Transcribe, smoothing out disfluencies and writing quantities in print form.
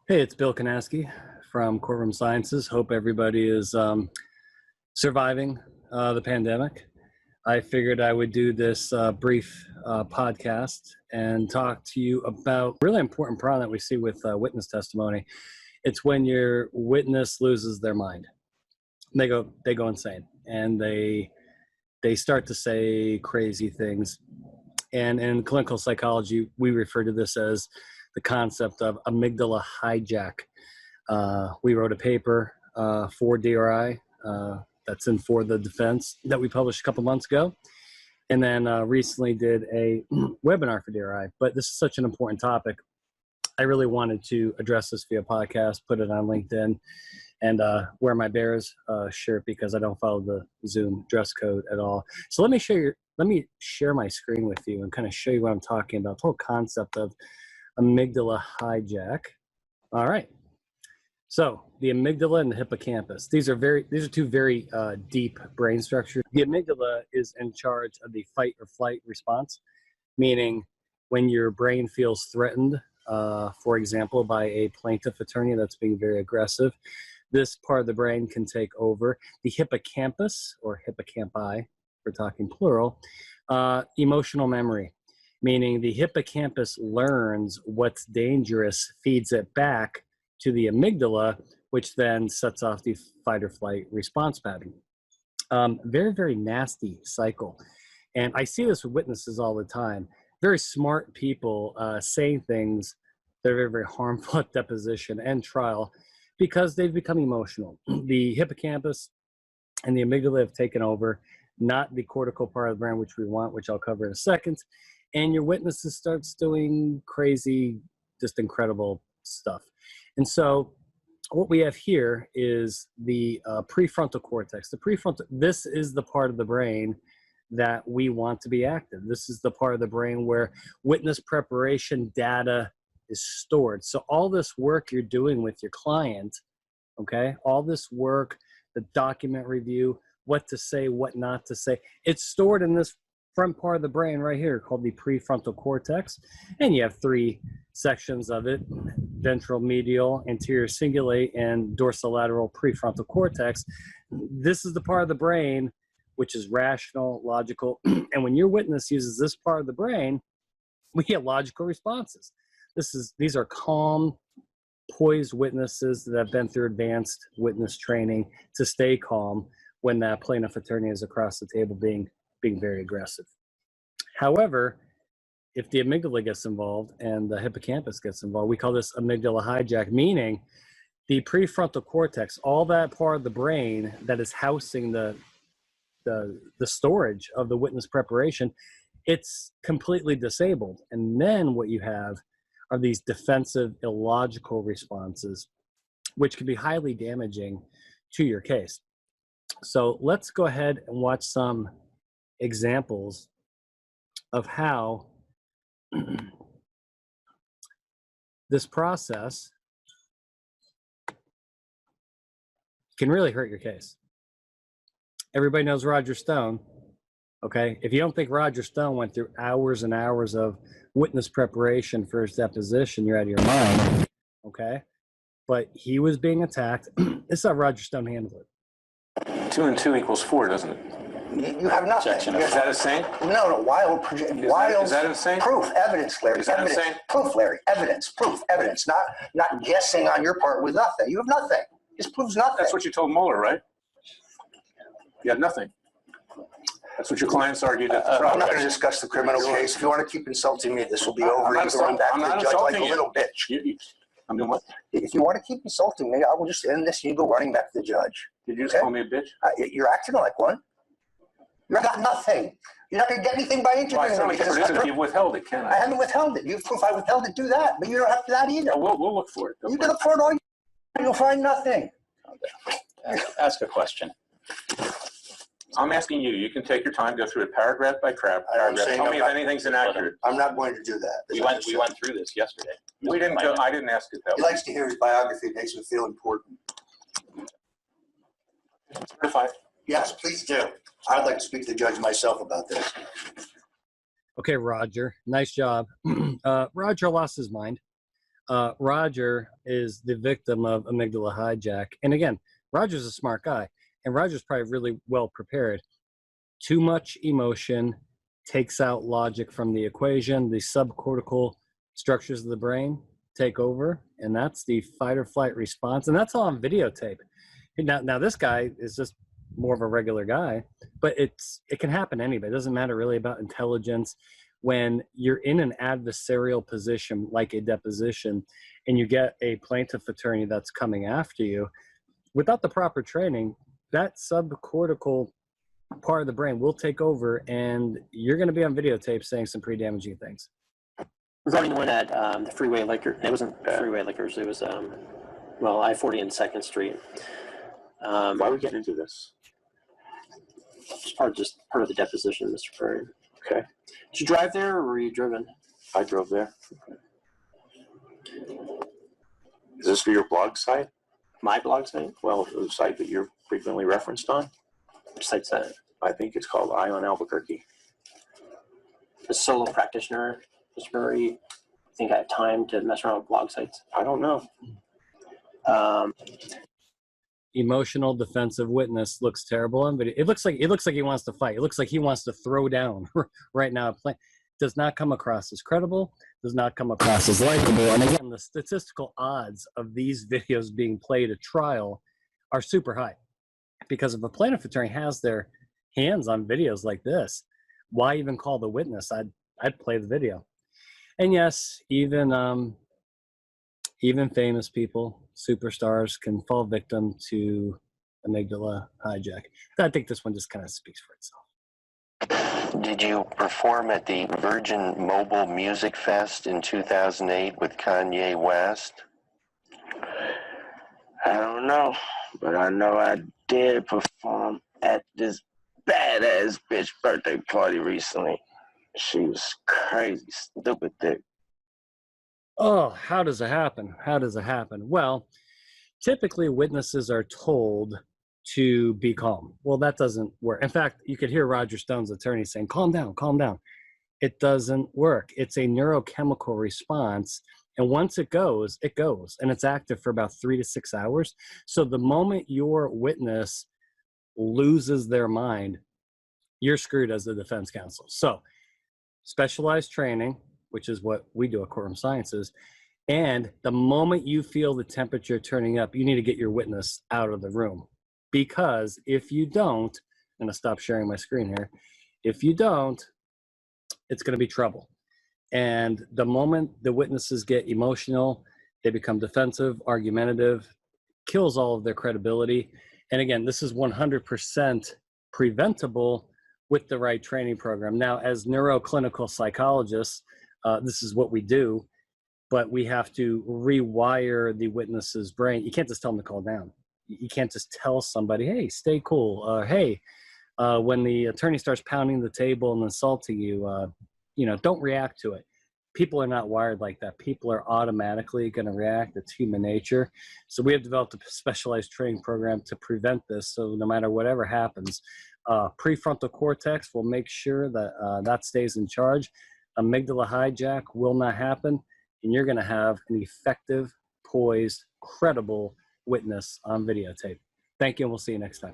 Hey, it's Bill Kanasky from Courtroom Sciences. Hope everybody is surviving the pandemic. I figured I would do this brief podcast and talk to you about a really important problem that we see with witness testimony. It's when your witness loses their mind. They go insane, and they start to say crazy things. And in clinical psychology, we refer to this as the concept of amygdala hijack. We wrote a paper for DRI that's in for the defense that we published a couple months ago, and then recently did a webinar for DRI. But this is such an important topic. I really wanted to address this via podcast, put it on LinkedIn, and wear my Bears shirt because I don't follow the Zoom dress code at all. So let me share my screen with you and kind of show you what I'm talking about. The whole concept of amygdala hijack. All right. So the amygdala and the hippocampus. These are two very deep brain structures. The amygdala is in charge of the fight or flight response, meaning when your brain feels threatened, for example, by a plaintiff attorney that's being very aggressive, this part of the brain can take over. The hippocampus, or hippocampi, we're talking plural, emotional memory, meaning the hippocampus learns what's dangerous, feeds it back to the amygdala, which then sets off the fight or flight response pattern. Very, very nasty cycle. And I see this with witnesses all the time. Very smart people saying things that are very, very harmful at deposition and trial because they've become emotional. The hippocampus and the amygdala have taken over, not the cortical part of the brain, which we want, which I'll cover in a second. And your witnesses starts doing crazy, just incredible stuff. And so what we have here is the prefrontal cortex. The prefrontal, this is the part of the brain that we want to be active. This is the part of the brain where witness preparation data is stored. So all this work you're doing with your client, okay, all this work, the document review, what to say, what not to say, it's stored in this front part of the brain right here called the prefrontal cortex. And you have three sections of it: ventral medial, anterior cingulate, and dorsolateral prefrontal cortex. This is the part of the brain which is rational, logical. And when your witness uses this part of the brain, we get logical responses. These are calm, poised witnesses that have been through advanced witness training to stay calm when that plaintiff attorney is across the table being very aggressive. However, if the amygdala gets involved and the hippocampus gets involved, we call this amygdala hijack, meaning the prefrontal cortex, all that part of the brain that is housing the storage of the witness preparation, it's completely disabled. And then what you have are these defensive, illogical responses, which can be highly damaging to your case. So let's go ahead and watch some examples of how this process can really hurt your case. Everybody knows Roger Stone, okay? If you don't think Roger Stone went through hours and hours of witness preparation for his deposition, you're out of your mind, okay? But he was being attacked. This is how Roger Stone handled it. 2 and 2 = 4, doesn't it? You have nothing. Is that insane? No, wild. Is that insane? Proof, evidence, Larry. Is that evidence. insane? Proof, Larry. Evidence, proof, evidence. Not guessing on your part with nothing. You have nothing. This proves nothing. That's what you told Mueller, right? You had nothing. That's what your clients argued at the trial. I'm not going to discuss the criminal case. If you want to keep insulting me, this will be over. You can run back to the judge like a little bitch. I'm doing what? If you want to keep insulting me, I will just end this and you go running back to the judge. Did you just call me a bitch? You're acting like one. You got nothing. You're not going to get anything by interviewing me. If you've withheld it, can I? I haven't withheld it. You have proof I withheld it. Do that. But you don't have to that either. We'll look for it. You can look for it all. You'll find nothing. Ask a question. I'm asking you. You can take your time, go through it paragraph by paragraph. Tell me if anything's inaccurate. I'm not going to do that. We went through this yesterday. We didn't go. I didn't ask it that He way. likes to hear his biography. It makes him feel important. Certified. Yes, please do. I'd like to speak to the judge myself about this. Okay, Roger. Nice job. Roger lost his mind. Roger is the victim of amygdala hijack. And again, Roger's a smart guy, and Roger's probably really well prepared. Too much emotion takes out logic from the equation. The subcortical structures of the brain take over, and that's the fight or flight response. And that's all on videotape. Now this guy is just more of a regular guy, but it can happen to anybody. It doesn't matter really about intelligence. When you're in an adversarial position like a deposition and you get a plaintiff attorney that's coming after you, without the proper training, that subcortical part of the brain will take over, and you're going to be on videotape saying some pretty damaging things. Regarding the one at the Freeway Liquor, it wasn't Freeway Liquors, it was, I-40 and 2nd Street. Why are we getting into this? It's part of the deposition, Mr. Perry. Okay. Did you drive there, or were you driven? I drove there. Is this for your blog site? My blog site? Well, the site that you're frequently referenced on? Which site's that? I think it's called Eye on Albuquerque. A solo practitioner, Mr. Perry. Think I have time to mess around with blog sites? I don't know. Emotional defensive witness looks terrible on video. It looks like he wants to fight. It looks like he wants to throw down right now. Does not come across as credible, does not come across as likable. And again, the statistical odds of these videos being played at trial are super high, because if a plaintiff attorney has their hands on videos like this, why even call the witness? I'd play the video. And yes, even famous people, superstars, can fall victim to amygdala hijack. I think this one just kind of speaks for itself. Did you perform at the Virgin Mobile Music Fest in 2008 with Kanye West? I don't know, but I know I did perform at this badass bitch birthday party recently. She was crazy, stupid thick. Oh, how does it happen? How does it happen? Well, typically witnesses are told to be calm. Well, that doesn't work. In fact, you could hear Roger Stone's attorney saying, calm down, calm down. It doesn't work. It's a neurochemical response. And once it goes, and it's active for about 3 to 6 hours. So the moment your witness loses their mind, you're screwed as the defense counsel. So specialized training, which is what we do at Courtroom Sciences, and the moment you feel the temperature turning up, you need to get your witness out of the room. Because if you don't, I'm going to stop sharing my screen here. If you don't, it's going to be trouble. And the moment the witnesses get emotional, they become defensive, argumentative, kills all of their credibility. And again, this is 100% preventable with the right training program. Now, as neuroclinical psychologists, this is what we do, but we have to rewire the witness's brain. You can't just tell them to calm down. You can't just tell somebody, hey, stay cool. Hey, when the attorney starts pounding the table and insulting you, don't react to it. People are not wired like that. People are automatically going to react. It's human nature. So we have developed a specialized training program to prevent this. So no matter whatever happens, prefrontal cortex will make sure that that stays in charge. Amygdala hijack will not happen. And you're going to have an effective, poised, credible witness on videotape. Thank you, and we'll see you next time.